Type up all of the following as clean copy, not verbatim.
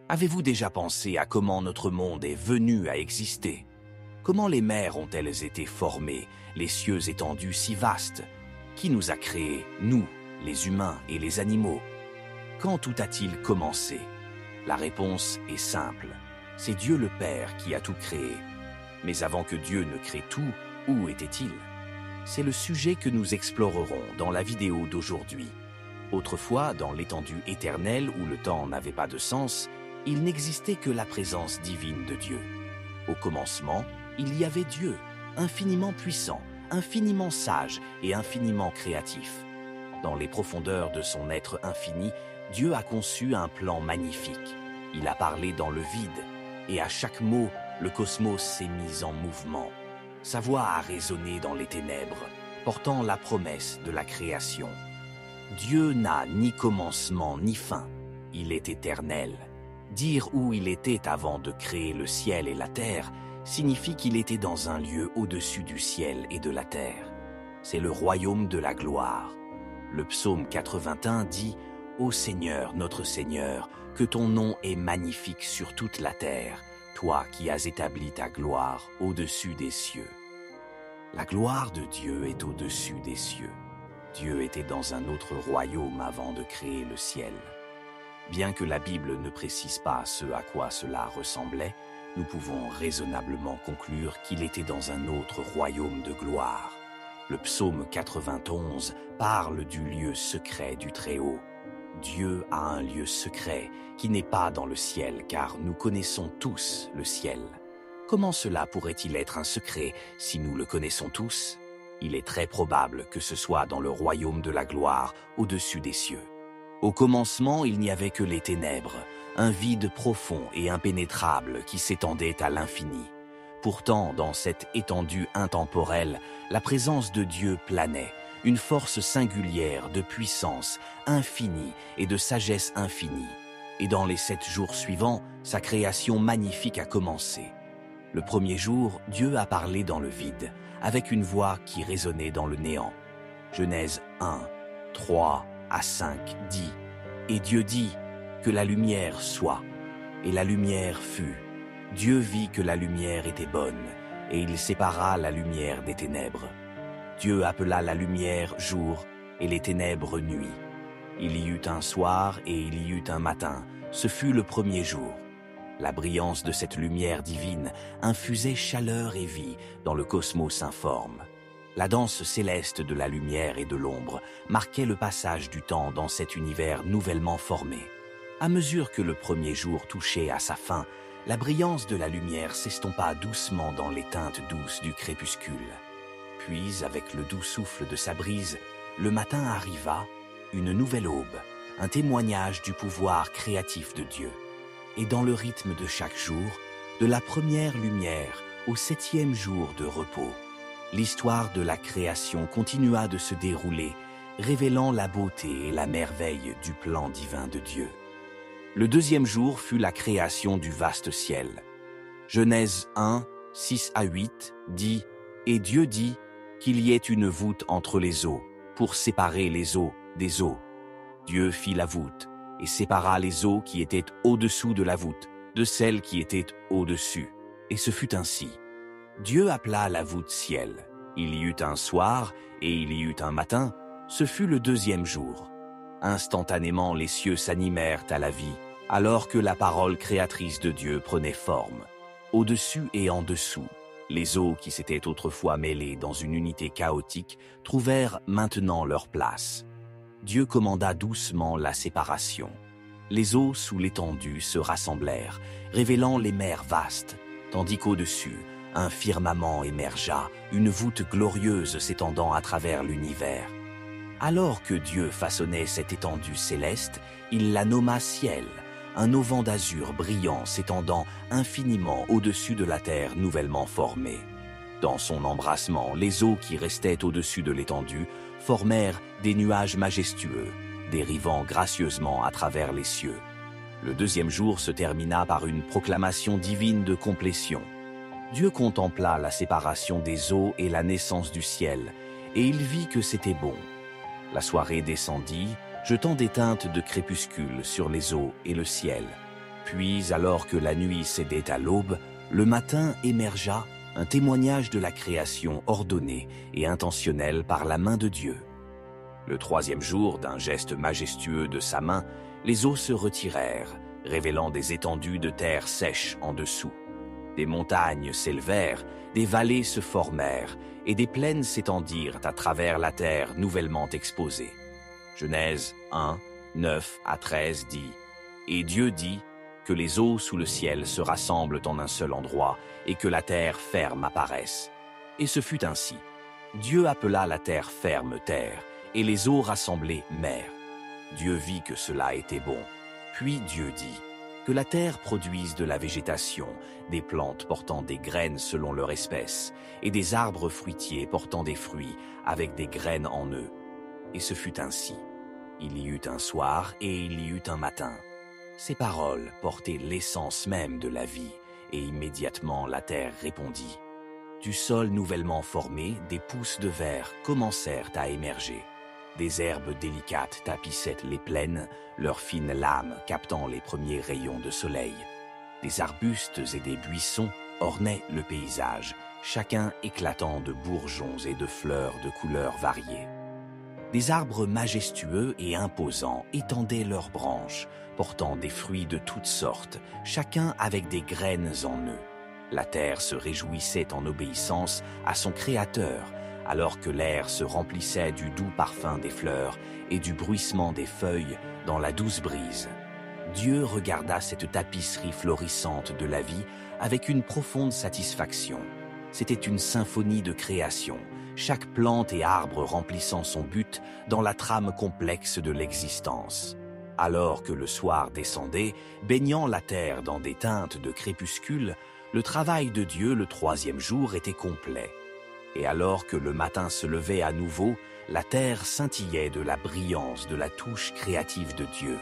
Avez-vous déjà pensé à comment notre monde est venu à exister? Comment les mers ont-elles été formées, les cieux étendus si vastes? Qui nous a créés, nous, les humains et les animaux? Quand tout a-t-il commencé? La réponse est simple. C'est Dieu le Père qui a tout créé. Mais avant que Dieu ne crée tout, où était-il? C'est le sujet que nous explorerons dans la vidéo d'aujourd'hui. Autrefois, dans l'étendue éternelle où le temps n'avait pas de sens, il n'existait que la présence divine de Dieu. Au commencement, il y avait Dieu, infiniment puissant, infiniment sage et infiniment créatif. Dans les profondeurs de son être infini, Dieu a conçu un plan magnifique. Il a parlé dans le vide, et à chaque mot, le cosmos s'est mis en mouvement. Sa voix a résonné dans les ténèbres, portant la promesse de la création. Dieu n'a ni commencement ni fin, il est éternel. Dire où il était avant de créer le ciel et la terre signifie qu'il était dans un lieu au-dessus du ciel et de la terre. C'est le royaume de la gloire. Le psaume 81 dit « Ô Seigneur, notre Seigneur, que ton nom est magnifique sur toute la terre, toi qui as établi ta gloire au-dessus des cieux. » La gloire de Dieu est au-dessus des cieux. Dieu était dans un autre royaume avant de créer le ciel. Bien que la Bible ne précise pas ce à quoi cela ressemblait, nous pouvons raisonnablement conclure qu'il était dans un autre royaume de gloire. Le psaume 91 parle du lieu secret du Très-Haut. Dieu a un lieu secret qui n'est pas dans le ciel, car nous connaissons tous le ciel. Comment cela pourrait-il être un secret si nous le connaissons tous? Il est très probable que ce soit dans le royaume de la gloire, au-dessus des cieux. Au commencement, il n'y avait que les ténèbres, un vide profond et impénétrable qui s'étendait à l'infini. Pourtant, dans cette étendue intemporelle, la présence de Dieu planait, une force singulière de puissance infinie et de sagesse infinie. Et dans les 7 jours suivants, sa création magnifique a commencé. Le premier jour, Dieu a parlé dans le vide, avec une voix qui résonnait dans le néant. Genèse 1, 3 à 5 dit « Et Dieu dit, que la lumière soit. Et la lumière fut. Dieu vit que la lumière était bonne, et il sépara la lumière des ténèbres. Dieu appela la lumière jour, et les ténèbres nuit. Il y eut un soir, et il y eut un matin. Ce fut le premier jour. La brillance de cette lumière divine infusait chaleur et vie dans le cosmos informe. La danse céleste de la lumière et de l'ombre marquait le passage du temps dans cet univers nouvellement formé. À mesure que le premier jour touchait à sa fin, la brillance de la lumière s'estompa doucement dans les teintes douces du crépuscule. Puis, avec le doux souffle de sa brise, le matin arriva, une nouvelle aube, un témoignage du pouvoir créatif de Dieu. Et dans le rythme de chaque jour, de la première lumière au 7e jour de repos, l'histoire de la création continua de se dérouler, révélant la beauté et la merveille du plan divin de Dieu. Le 2e jour fut la création du vaste ciel. Genèse 1, 6 à 8 dit « Et Dieu dit qu'il y ait une voûte entre les eaux, pour séparer les eaux des eaux. Dieu fit la voûte, et sépara les eaux qui étaient au-dessous de la voûte, de celles qui étaient au-dessus. Et ce fut ainsi. Dieu appela la voûte ciel. Il y eut un soir, et il y eut un matin. Ce fut le 2e jour. Instantanément les cieux s'animèrent à la vie, alors que la parole créatrice de Dieu prenait forme. Au-dessus et en dessous, les eaux qui s'étaient autrefois mêlées dans une unité chaotique trouvèrent maintenant leur place. Dieu commanda doucement la séparation. Les eaux sous l'étendue se rassemblèrent, révélant les mers vastes, tandis qu'au-dessus, un firmament émergea, une voûte glorieuse s'étendant à travers l'univers. Alors que Dieu façonnait cette étendue céleste, il la nomma ciel, un auvent d'azur brillant s'étendant infiniment au-dessus de la terre nouvellement formée. Dans son embrassement, les eaux qui restaient au-dessus de l'étendue formèrent des nuages majestueux, dérivant gracieusement à travers les cieux. Le 2e jour se termina par une proclamation divine de complétion. Dieu contempla la séparation des eaux et la naissance du ciel, et il vit que c'était bon. La soirée descendit, jetant des teintes de crépuscule sur les eaux et le ciel. Puis, alors que la nuit cédait à l'aube, le matin émergea un témoignage de la création ordonnée et intentionnelle par la main de Dieu. Le troisième jour, d'un geste majestueux de sa main, les eaux se retirèrent, révélant des étendues de terre sèche en dessous. Des montagnes s'élevèrent, des vallées se formèrent, et des plaines s'étendirent à travers la terre nouvellement exposée. Genèse 1, 9 à 13 dit « Et Dieu dit que les eaux sous le ciel se rassemblent en un seul endroit, et que la terre ferme apparaisse. Et ce fut ainsi. Dieu appela la terre ferme terre, et les eaux rassemblées mer. Dieu vit que cela était bon. Puis Dieu dit que la terre produise de la végétation, des plantes portant des graines selon leur espèce, et des arbres fruitiers portant des fruits avec des graines en eux. Et ce fut ainsi. Il y eut un soir et il y eut un matin. Ces paroles portaient l'essence même de la vie, et immédiatement la terre répondit. Du sol nouvellement formé, des pousses de verre commencèrent à émerger. Des herbes délicates tapissaient les plaines, leurs fines lames captant les premiers rayons de soleil. Des arbustes et des buissons ornaient le paysage, chacun éclatant de bourgeons et de fleurs de couleurs variées. Des arbres majestueux et imposants étendaient leurs branches, portant des fruits de toutes sortes, chacun avec des graines en eux. La terre se réjouissait en obéissance à son Créateur, alors que l'air se remplissait du doux parfum des fleurs et du bruissement des feuilles dans la douce brise. Dieu regarda cette tapisserie florissante de la vie avec une profonde satisfaction. C'était une symphonie de création, chaque plante et arbre remplissant son but dans la trame complexe de l'existence. Alors que le soir descendait, baignant la terre dans des teintes de crépuscule, le travail de Dieu le troisième jour était complet. Et alors que le matin se levait à nouveau, la terre scintillait de la brillance de la touche créative de Dieu,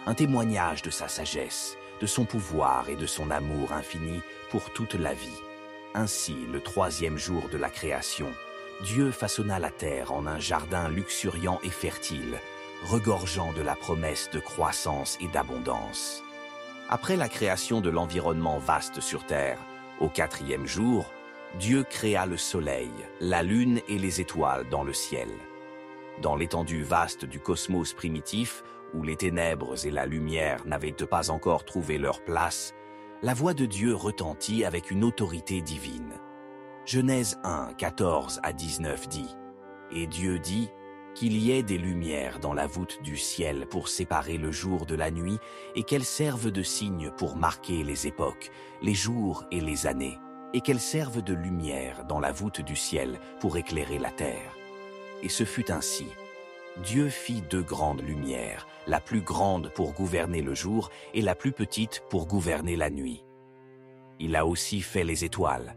un témoignage de sa sagesse, de son pouvoir et de son amour infini pour toute la vie. Ainsi, le troisième jour de la création, Dieu façonna la terre en un jardin luxuriant et fertile, regorgeant de la promesse de croissance et d'abondance. Après la création de l'environnement vaste sur terre, au quatrième jour, Dieu créa le soleil, la lune et les étoiles dans le ciel. Dans l'étendue vaste du cosmos primitif, où les ténèbres et la lumière n'avaient pas encore trouvé leur place, la voix de Dieu retentit avec une autorité divine. Genèse 1, 14 à 19 dit « Et Dieu dit qu'il y ait des lumières dans la voûte du ciel pour séparer le jour de la nuit et qu'elles servent de signe pour marquer les époques, les jours et les années, et qu'elles servent de lumière dans la voûte du ciel pour éclairer la terre. Et ce fut ainsi. Dieu fit deux grandes lumières, la plus grande pour gouverner le jour et la plus petite pour gouverner la nuit. Il a aussi fait les étoiles.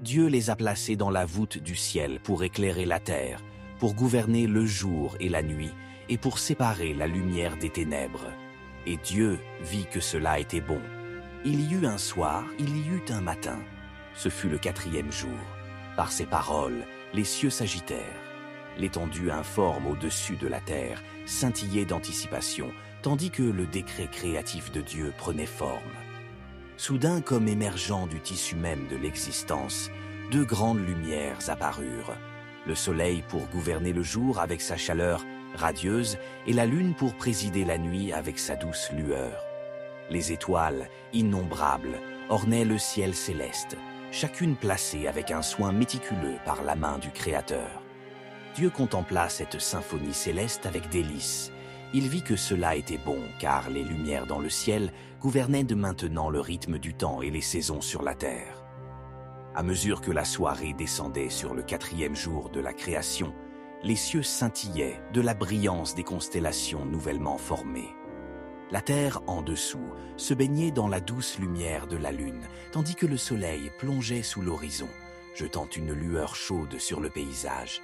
Dieu les a placées dans la voûte du ciel pour éclairer la terre, pour gouverner le jour et la nuit, et pour séparer la lumière des ténèbres. Et Dieu vit que cela était bon. Il y eut un soir, il y eut un matin. Ce fut le quatrième jour. Par ces paroles, les cieux s'agitèrent. L'étendue informe au-dessus de la terre scintillait d'anticipation, tandis que le décret créatif de Dieu prenait forme. Soudain, comme émergeant du tissu même de l'existence, deux grandes lumières apparurent. Le soleil pour gouverner le jour avec sa chaleur radieuse et la lune pour présider la nuit avec sa douce lueur. Les étoiles, innombrables, ornaient le ciel céleste, chacune placée avec un soin méticuleux par la main du Créateur. Dieu contempla cette symphonie céleste avec délice. Il vit que cela était bon, car les lumières dans le ciel gouvernaient de maintenant le rythme du temps et les saisons sur la terre. À mesure que la soirée descendait sur le quatrième jour de la création, les cieux scintillaient de la brillance des constellations nouvellement formées. La terre en dessous se baignait dans la douce lumière de la lune, tandis que le soleil plongeait sous l'horizon, jetant une lueur chaude sur le paysage.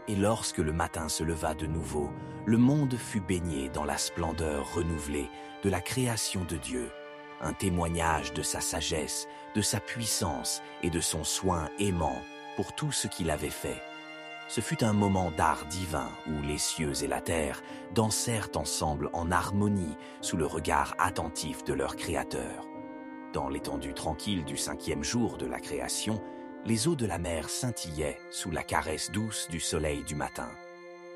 Et lorsque le matin se leva de nouveau, le monde fut baigné dans la splendeur renouvelée de la création de Dieu, un témoignage de sa sagesse, de sa puissance et de son soin aimant pour tout ce qu'il avait fait. Ce fut un moment d'art divin où les cieux et la terre dansèrent ensemble en harmonie sous le regard attentif de leur Créateur. Dans l'étendue tranquille du 5e jour de la création, les eaux de la mer scintillaient sous la caresse douce du soleil du matin.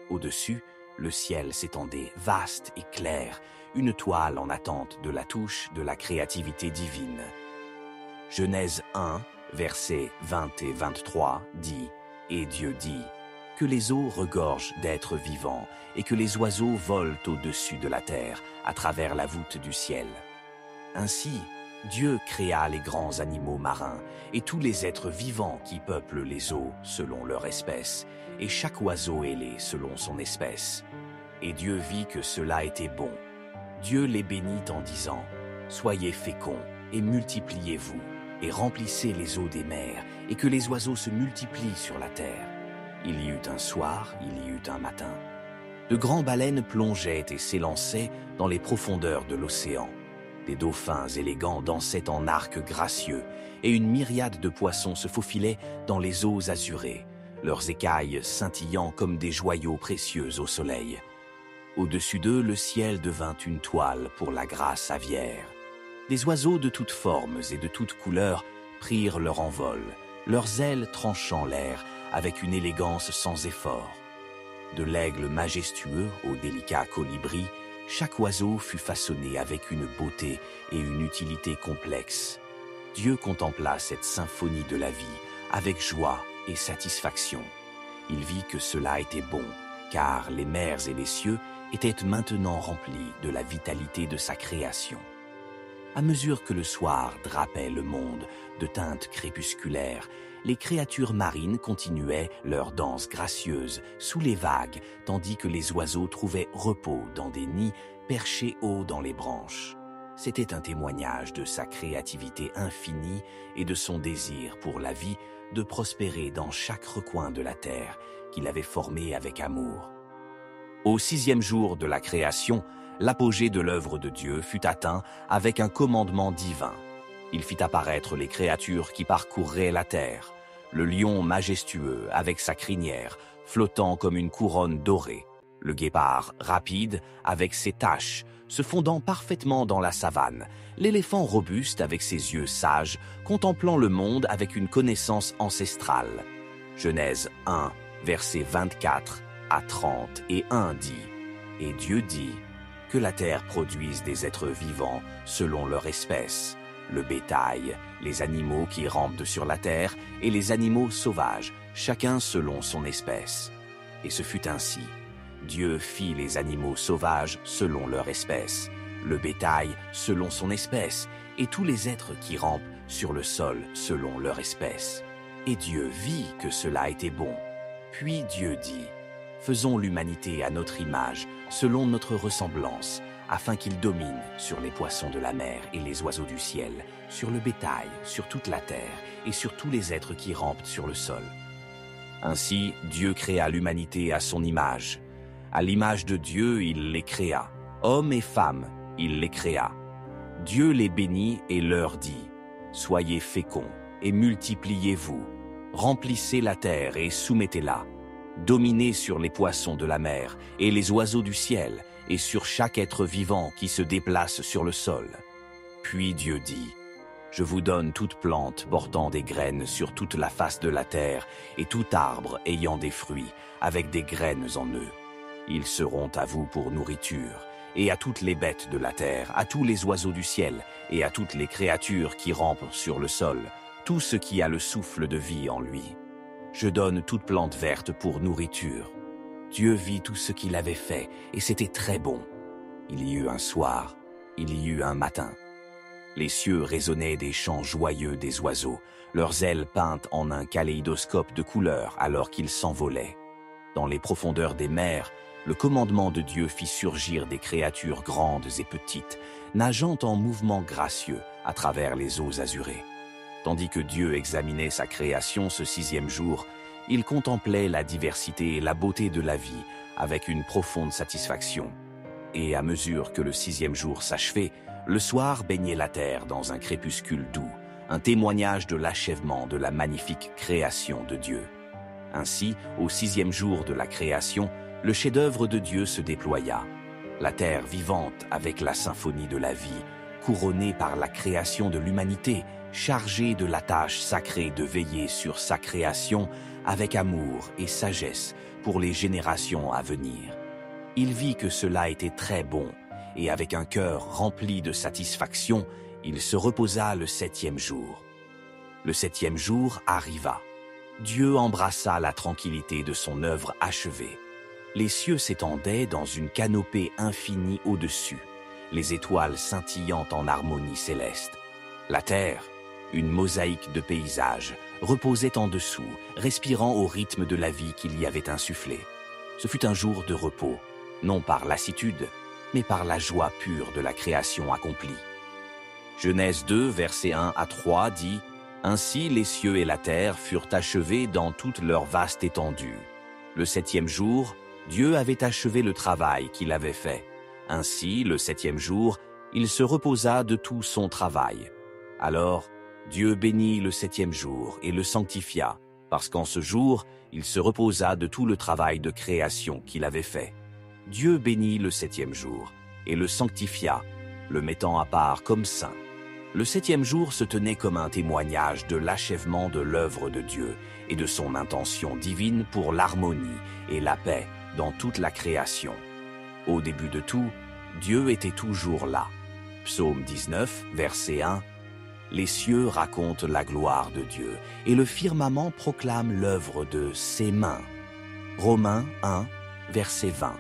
Au-dessus, le ciel s'étendait vaste et clair, une toile en attente de la touche de la créativité divine. Genèse 1, versets 20 et 23 dit « Et Dieu dit, que les eaux regorgent d'êtres vivants et que les oiseaux volent au-dessus de la terre, à travers la voûte du ciel. Ainsi, Dieu créa les grands animaux marins et tous les êtres vivants qui peuplent les eaux selon leur espèce, et chaque oiseau ailé selon son espèce. Et Dieu vit que cela était bon. Dieu les bénit en disant « Soyez féconds et multipliez-vous, et remplissez les eaux des mers, et que les oiseaux se multiplient sur la terre. » Il y eut un soir, il y eut un matin. De grands baleines plongeaient et s'élançaient dans les profondeurs de l'océan. Des dauphins élégants dansaient en arcs gracieux, et une myriade de poissons se faufilaient dans les eaux azurées, leurs écailles scintillant comme des joyaux précieux au soleil. Au-dessus d'eux, le ciel devint une toile pour la grâce aviaire. Des oiseaux de toutes formes et de toutes couleurs prirent leur envol, leurs ailes tranchant l'air avec une élégance sans effort. De l'aigle majestueux au délicat colibri, chaque oiseau fut façonné avec une beauté et une utilité complexes. Dieu contempla cette symphonie de la vie avec joie et satisfaction. Il vit que cela était bon, car les mers et les cieux étaient maintenant remplis de la vitalité de sa création. À mesure que le soir drapait le monde de teintes crépusculaires, les créatures marines continuaient leur danse gracieuse sous les vagues, tandis que les oiseaux trouvaient repos dans des nids perchés haut dans les branches. C'était un témoignage de sa créativité infinie et de son désir pour la vie de prospérer dans chaque recoin de la terre qu'il avait formée avec amour. Au 6e jour de la création, l'apogée de l'œuvre de Dieu fut atteint avec un commandement divin. Il fit apparaître les créatures qui parcourraient la terre, le lion majestueux avec sa crinière, flottant comme une couronne dorée, le guépard rapide avec ses taches, se fondant parfaitement dans la savane, l'éléphant robuste avec ses yeux sages, contemplant le monde avec une connaissance ancestrale. Genèse 1, versets 24 à 30 et 1 dit « Et Dieu dit, que la terre produise des êtres vivants selon leur espèce, le bétail, les animaux qui rampent sur la terre et les animaux sauvages, chacun selon son espèce. Et ce fut ainsi. Dieu fit les animaux sauvages selon leur espèce, le bétail selon son espèce, et tous les êtres qui rampent sur le sol selon leur espèce. Et Dieu vit que cela était bon. Puis Dieu dit, « Faisons l'humanité à notre image, selon notre ressemblance, afin qu'ils dominent sur les poissons de la mer et les oiseaux du ciel, sur le bétail, sur toute la terre, et sur tous les êtres qui rampent sur le sol. » Ainsi, Dieu créa l'humanité à son image. À l'image de Dieu, il les créa. Hommes et femmes, il les créa. Dieu les bénit et leur dit, « Soyez féconds et multipliez-vous. Remplissez la terre et soumettez-la. Dominez sur les poissons de la mer et les oiseaux du ciel et sur chaque être vivant qui se déplace sur le sol. » Puis Dieu dit, « Je vous donne toute plante portant des graines sur toute la face de la terre et tout arbre ayant des fruits avec des graines en eux. Ils seront à vous pour nourriture, et à toutes les bêtes de la terre, à tous les oiseaux du ciel, et à toutes les créatures qui rampent sur le sol, tout ce qui a le souffle de vie en lui. Je donne toute plante verte pour nourriture. » Dieu vit tout ce qu'il avait fait, et c'était très bon. Il y eut un soir, il y eut un matin. Les cieux résonnaient des chants joyeux des oiseaux, leurs ailes peintes en un kaléidoscope de couleurs alors qu'ils s'envolaient. Dans les profondeurs des mers, le commandement de Dieu fit surgir des créatures grandes et petites, nageant en mouvements gracieux à travers les eaux azurées. Tandis que Dieu examinait sa création ce 6e jour, il contemplait la diversité et la beauté de la vie avec une profonde satisfaction. Et à mesure que le 6e jour s'achevait, le soir baignait la terre dans un crépuscule doux, un témoignage de l'achèvement de la magnifique création de Dieu. Ainsi, au 6e jour de la création, le chef-d'œuvre de Dieu se déploya. La terre vivante avec la symphonie de la vie, couronnée par la création de l'humanité, chargée de la tâche sacrée de veiller sur sa création avec amour et sagesse pour les générations à venir. Il vit que cela était très bon, et avec un cœur rempli de satisfaction, il se reposa le 7e jour. Le 7e jour arriva. Dieu embrassa la tranquillité de son œuvre achevée. Les cieux s'étendaient dans une canopée infinie au-dessus, les étoiles scintillant en harmonie céleste. La terre, une mosaïque de paysages, reposait en dessous, respirant au rythme de la vie qu'il y avait insufflé. Ce fut un jour de repos, non par lassitude, mais par la joie pure de la création accomplie. Genèse 2, versets 1 à 3 dit « Ainsi les cieux et la terre furent achevés dans toute leur vaste étendue. Le 7e jour, Dieu avait achevé le travail qu'il avait fait. Ainsi, le 7e jour, il se reposa de tout son travail. Alors, Dieu bénit le 7e jour et le sanctifia, parce qu'en ce jour, il se reposa de tout le travail de création qu'il avait fait. Dieu bénit le 7e jour et le sanctifia, le mettant à part comme saint. Le 7e jour se tenait comme un témoignage de l'achèvement de l'œuvre de Dieu et de son intention divine pour l'harmonie et la paix dans toute la création. Au début de tout, Dieu était toujours là. Psaume 19, verset 1. Les cieux racontent la gloire de Dieu et le firmament proclame l'œuvre de ses mains. Romains 1, verset 20.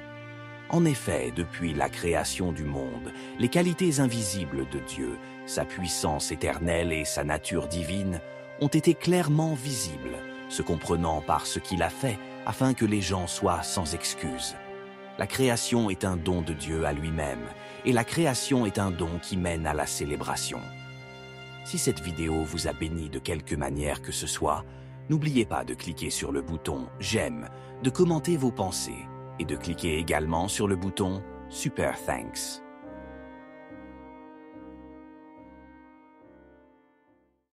En effet, depuis la création du monde, les qualités invisibles de Dieu, sa puissance éternelle et sa nature divine, ont été clairement visibles, se comprenant par ce qu'il a fait, afin que les gens soient sans excuse. La création est un don de Dieu à lui-même, et la création est un don qui mène à la célébration. Si cette vidéo vous a béni de quelque manière que ce soit, n'oubliez pas de cliquer sur le bouton « J'aime », de commenter vos pensées, et de cliquer également sur le bouton « Super Thanks ».